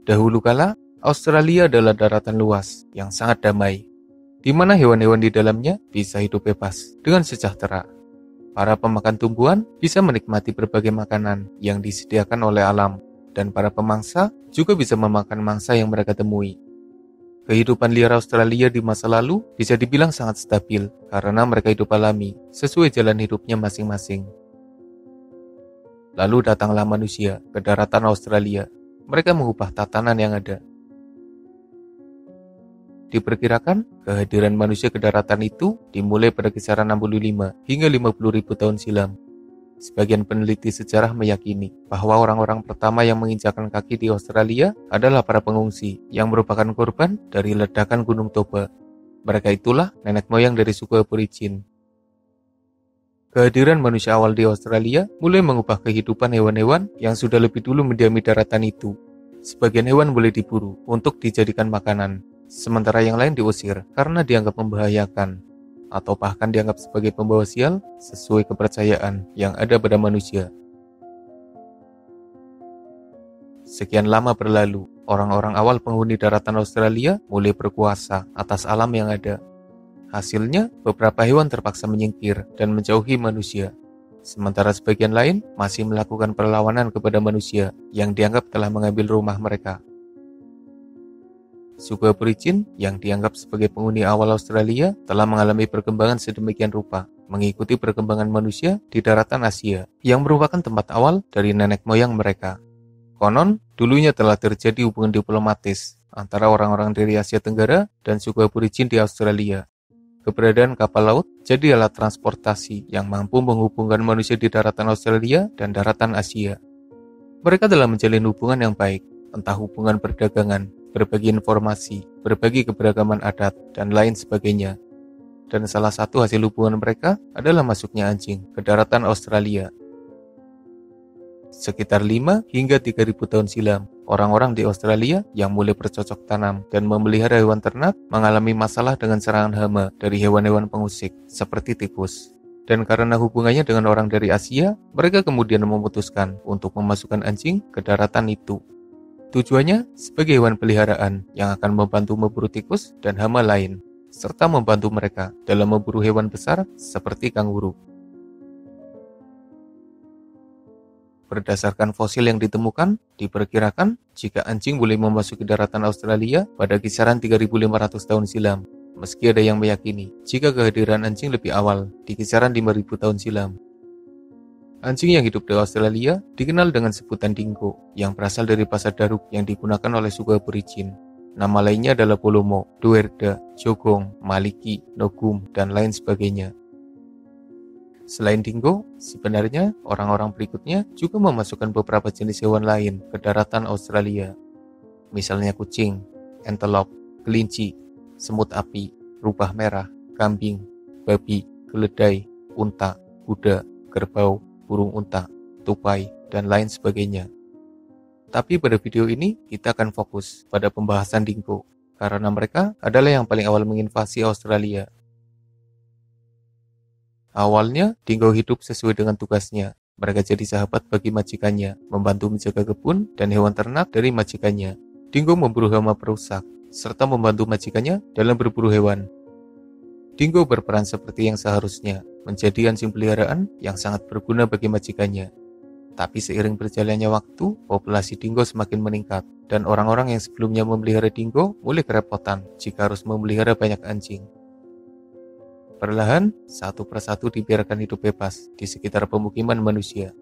Dahulu kala, Australia adalah daratan luas yang sangat damai, di mana hewan-hewan di dalamnya bisa hidup bebas dengan sejahtera. Para pemakan tumbuhan bisa menikmati berbagai makanan yang disediakan oleh alam, dan para pemangsa juga bisa memakan mangsa yang mereka temui. Kehidupan liar Australia di masa lalu bisa dibilang sangat stabil karena mereka hidup alami sesuai jalan hidupnya masing-masing. Lalu datanglah manusia ke daratan Australia. Mereka mengubah tatanan yang ada. Diperkirakan, kehadiran manusia ke daratan itu dimulai pada kisaran 65 hingga 50.000 tahun silam. Sebagian peneliti sejarah meyakini bahwa orang-orang pertama yang menginjakkan kaki di Australia adalah para pengungsi yang merupakan korban dari ledakan Gunung Toba. Mereka itulah nenek moyang dari suku Aborigin. Kehadiran manusia awal di Australia mulai mengubah kehidupan hewan-hewan yang sudah lebih dulu mendiami daratan itu. Sebagian hewan boleh diburu untuk dijadikan makanan, sementara yang lain diusir karena dianggap membahayakan, atau bahkan dianggap sebagai pembawa sial sesuai kepercayaan yang ada pada manusia. Sekian lama berlalu, orang-orang awal penghuni daratan Australia mulai berkuasa atas alam yang ada. Hasilnya, beberapa hewan terpaksa menyingkir dan menjauhi manusia, sementara sebagian lain masih melakukan perlawanan kepada manusia yang dianggap telah mengambil rumah mereka. Suku Aborigin yang dianggap sebagai penghuni awal Australia telah mengalami perkembangan sedemikian rupa, mengikuti perkembangan manusia di daratan Asia yang merupakan tempat awal dari nenek moyang mereka. Konon, dulunya telah terjadi hubungan diplomatis antara orang-orang dari Asia Tenggara dan suku Aborigin di Australia. Keberadaan kapal laut jadi alat transportasi yang mampu menghubungkan manusia di daratan Australia dan daratan Asia. Mereka telah menjalin hubungan yang baik, entah hubungan perdagangan, berbagi informasi, berbagi keberagaman adat, dan lain sebagainya. Dan salah satu hasil hubungan mereka adalah masuknya anjing ke daratan Australia. Sekitar 5 hingga 3.000 tahun silam, orang-orang di Australia yang mulai bercocok tanam dan memelihara hewan ternak mengalami masalah dengan serangan hama dari hewan-hewan pengusik seperti tikus. Dan karena hubungannya dengan orang dari Asia, mereka kemudian memutuskan untuk memasukkan anjing ke daratan itu. Tujuannya sebagai hewan peliharaan yang akan membantu memburu tikus dan hama lain, serta membantu mereka dalam memburu hewan besar seperti kanguru. Berdasarkan fosil yang ditemukan, diperkirakan jika anjing boleh memasuki daratan Australia pada kisaran 3.500 tahun silam, meski ada yang meyakini jika kehadiran anjing lebih awal di kisaran 5.000 tahun silam. Anjing yang hidup di Australia dikenal dengan sebutan dingo yang berasal dari bahasa Darug yang digunakan oleh suku Aborigin. Nama lainnya adalah Polomo, Duerda, Jogong, Maliki, Nogum, dan lain sebagainya. Selain dingo, sebenarnya orang-orang berikutnya juga memasukkan beberapa jenis hewan lain ke daratan Australia. Misalnya kucing, antelope, kelinci, semut api, rubah merah, kambing, babi, keledai, unta, kuda, kerbau, burung unta, tupai, dan lain sebagainya. Tapi pada video ini kita akan fokus pada pembahasan dingo, karena mereka adalah yang paling awal menginvasi Australia. Awalnya, dingo hidup sesuai dengan tugasnya. Mereka jadi sahabat bagi majikannya, membantu menjaga kebun dan hewan ternak dari majikannya. Dingo memburu hama perusak, serta membantu majikannya dalam berburu hewan. Dingo berperan seperti yang seharusnya, menjadi anjing peliharaan yang sangat berguna bagi majikannya. Tapi seiring berjalannya waktu, populasi dingo semakin meningkat, dan orang-orang yang sebelumnya memelihara dingo mulai kerepotan jika harus memelihara banyak anjing. Perlahan, satu persatu dibiarkan hidup bebas di sekitar pemukiman manusia.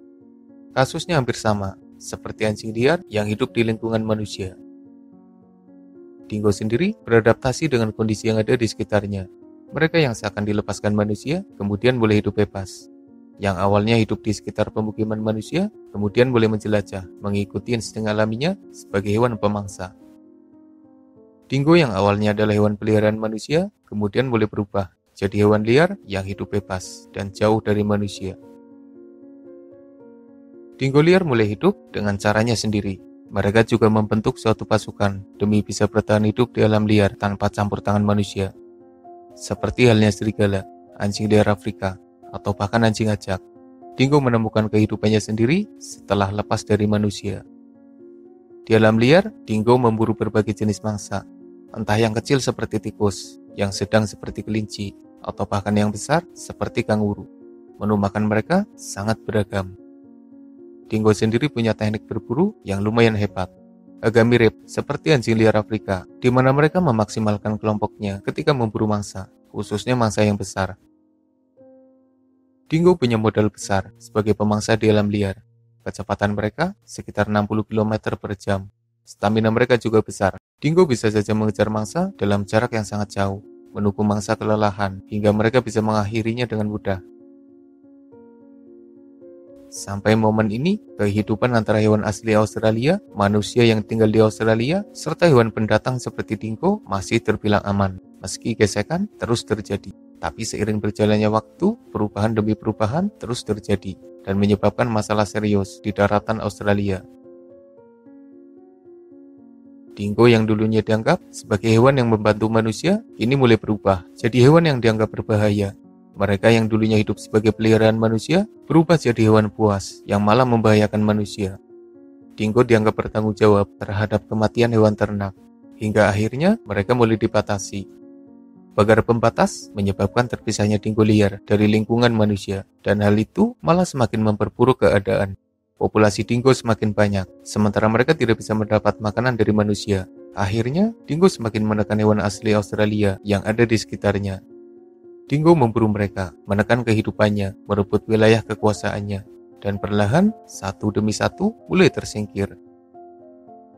Kasusnya hampir sama, seperti anjing liar yang hidup di lingkungan manusia. Dingo sendiri beradaptasi dengan kondisi yang ada di sekitarnya. Mereka yang seakan dilepaskan manusia, kemudian boleh hidup bebas. Yang awalnya hidup di sekitar pemukiman manusia, kemudian boleh menjelajah, mengikuti insting alaminya sebagai hewan pemangsa. Dingo yang awalnya adalah hewan peliharaan manusia, kemudian boleh berubah jadi hewan liar yang hidup bebas dan jauh dari manusia. Dingo liar mulai hidup dengan caranya sendiri. Mereka juga membentuk suatu pasukan demi bisa bertahan hidup di alam liar tanpa campur tangan manusia. Seperti halnya serigala, anjing liar Afrika, atau bahkan anjing ajak. Dingo menemukan kehidupannya sendiri setelah lepas dari manusia. Di alam liar, dingo memburu berbagai jenis mangsa, entah yang kecil seperti tikus, yang sedang seperti kelinci, atau bahkan yang besar seperti kanguru. Menu makan mereka sangat beragam. Dingo sendiri punya teknik berburu yang lumayan hebat. Agak mirip seperti anjing liar Afrika, di mana mereka memaksimalkan kelompoknya ketika memburu mangsa, khususnya mangsa yang besar. Dingo punya modal besar sebagai pemangsa di alam liar. Kecepatan mereka sekitar 60 km per jam. Stamina mereka juga besar. Dingo bisa saja mengejar mangsa dalam jarak yang sangat jauh, menunggu mangsa kelelahan hingga mereka bisa mengakhirinya dengan mudah. Sampai momen ini, kehidupan antara hewan asli Australia, manusia yang tinggal di Australia, serta hewan pendatang seperti dingo masih terbilang aman, meski gesekan terus terjadi. Tapi seiring berjalannya waktu, perubahan demi perubahan terus terjadi dan menyebabkan masalah serius di daratan Australia. Dingo yang dulunya dianggap sebagai hewan yang membantu manusia, kini mulai berubah jadi hewan yang dianggap berbahaya. Mereka yang dulunya hidup sebagai peliharaan manusia, berubah jadi hewan buas yang malah membahayakan manusia. Dingo dianggap bertanggung jawab terhadap kematian hewan ternak, hingga akhirnya mereka mulai dibatasi. Pagar pembatas menyebabkan terpisahnya dingo liar dari lingkungan manusia, dan hal itu malah semakin memperburuk keadaan. Populasi dingo semakin banyak, sementara mereka tidak bisa mendapat makanan dari manusia. Akhirnya, dingo semakin menekan hewan asli Australia yang ada di sekitarnya. Dingo memburu mereka, menekan kehidupannya, merebut wilayah kekuasaannya, dan perlahan, satu demi satu, mulai tersingkir.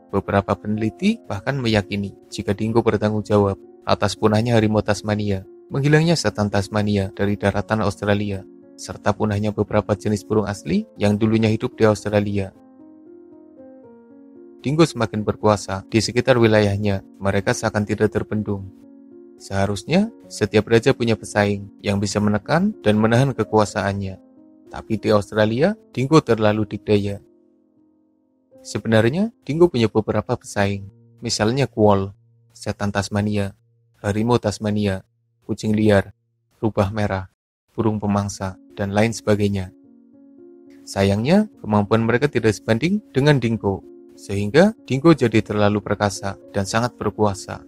Beberapa peneliti bahkan meyakini jika dingo bertanggung jawab atas punahnya harimau Tasmania, menghilangnya setan Tasmania dari daratan Australia, serta punahnya beberapa jenis burung asli yang dulunya hidup di Australia. Dingo semakin berkuasa di sekitar wilayahnya, mereka seakan tidak terbendung. Seharusnya, setiap raja punya pesaing yang bisa menekan dan menahan kekuasaannya. Tapi di Australia, dingo terlalu dikdaya. Sebenarnya, dingo punya beberapa pesaing, misalnya kuol, setan Tasmania, harimau Tasmania, kucing liar, rubah merah, burung pemangsa, dan lain sebagainya. Sayangnya, kemampuan mereka tidak sebanding dengan dingo, sehingga dingo jadi terlalu perkasa dan sangat berkuasa.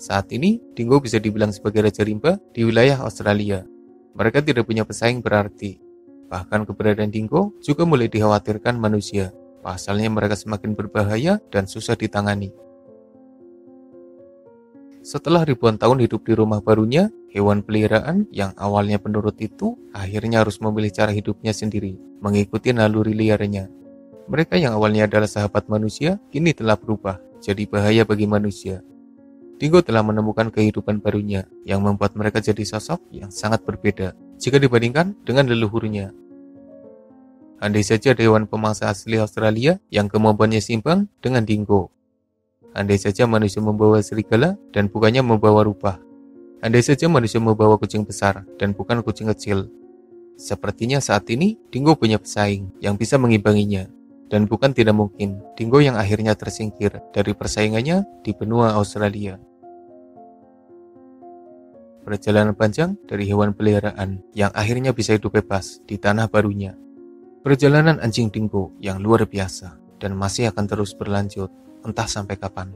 Saat ini, dingo bisa dibilang sebagai raja rimba di wilayah Australia. Mereka tidak punya pesaing berarti. Bahkan keberadaan dingo juga mulai dikhawatirkan manusia. Pasalnya mereka semakin berbahaya dan susah ditangani. Setelah ribuan tahun hidup di rumah barunya, hewan peliharaan yang awalnya penurut itu akhirnya harus memilih cara hidupnya sendiri, mengikuti naluri liarnya. Mereka yang awalnya adalah sahabat manusia, kini telah berubah jadi bahaya bagi manusia. Dingo telah menemukan kehidupan barunya yang membuat mereka jadi sosok yang sangat berbeda jika dibandingkan dengan leluhurnya. Andai saja ada hewan pemangsa asli Australia yang kemampuannya seimbang dengan dingo. Andai saja manusia membawa serigala dan bukannya membawa rubah. Andai saja manusia membawa kucing besar dan bukan kucing kecil. Sepertinya saat ini dingo punya pesaing yang bisa mengimbanginya. Dan bukan tidak mungkin dingo yang akhirnya tersingkir dari persaingannya di benua Australia. Perjalanan panjang dari hewan peliharaan yang akhirnya bisa hidup bebas di tanah barunya. Perjalanan anjing dingo yang luar biasa dan masih akan terus berlanjut entah sampai kapan.